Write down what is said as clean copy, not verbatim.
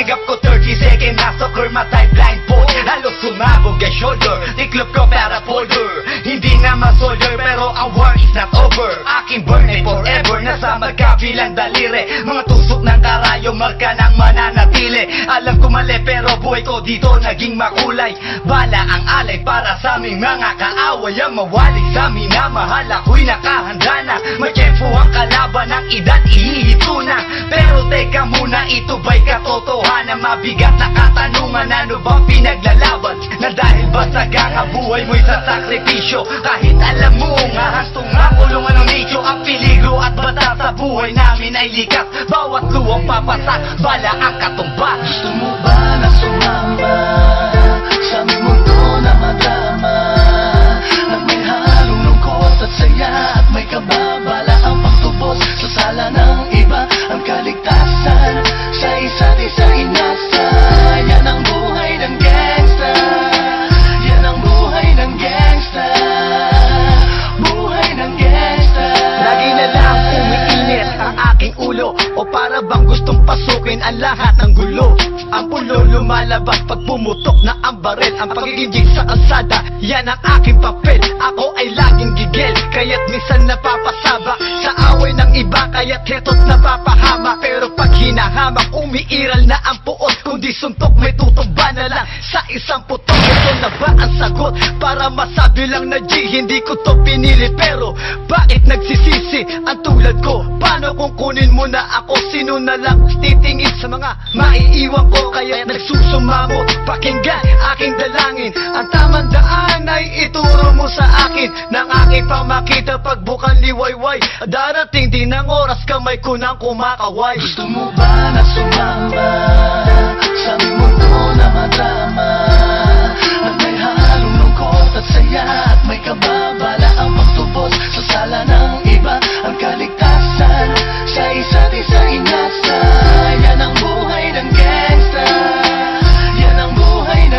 Sigap ko 30 second massacre, matay blindfold. Halos sumabog ang shoulder, tiklop ko para folder. Hindi nga masolder pero ang war is not over. Aking burn ay forever, nasa magkabilang daliri. Mga tusok ng karayo, marka ng mananatili. Alam ko mali pero buhay ko dito naging makulay. Bala ang alay para sa aming mga kaaway. Ang mawali sa amin na mahal, ako'y nakahanda na. May tempo ang kalaban ng edad, ihihito na. Pero teka muna, ito ba'y katotohanan? Mabigat na katanungan, ano bang pinaglalaban? Na dahil ba sa buhay mo'y sa sakripisyo? Kahit alam mo nga hastong nga kulungan ng medyo ang peligro at bata sa buhay namin ay likas. Bawat luwang papasak, bala ang katumba. Gusto mo ba na sumama sa aming mundo na madrama? Na may halong lungkot at saya at may kababala ang pagtubos sa sala ng iba. Ang kaligtasan sa isa't isa inasa. Yan ang buhay ng gangsta. Yan ang buhay ng gangsta. Buhay ng gangsta. Lagi na lang umiinit ang aking ulo, o para bang gustong pasukin ang lahat ng gulo. Ang pulo lumalabas pag pumutok na ang baril. Ang pagiging sa kalsada, yan ang aking papel. Ako ay laging gigil, kaya't minsan napapasaba sa away ng iba, kaya't heto't napapahama. Pero pag hinahamak, umiiral na ang puot. Kundi suntok, may tutumba na lang sa isang putok. Ito na ba ang sagot? Para masabi lang na G, hindi ko to pinili. Pero bakit nagsisisi ang tulad ko? Paano kung kunin mo na ako? Sino na lang titingin sa mga maiiwan ko? Kaya nagsusumamot, pakinggan aking dalangin. Ang tamang daan ay ituro mo sa akin. Nang aking pamakita pagbukan liwayway. Darating din ang oras, kamay ko nang kumakaway. Gusto mo ba na sumama sa aming mundo na madrama? Na may halong lungkot at saya at may kababala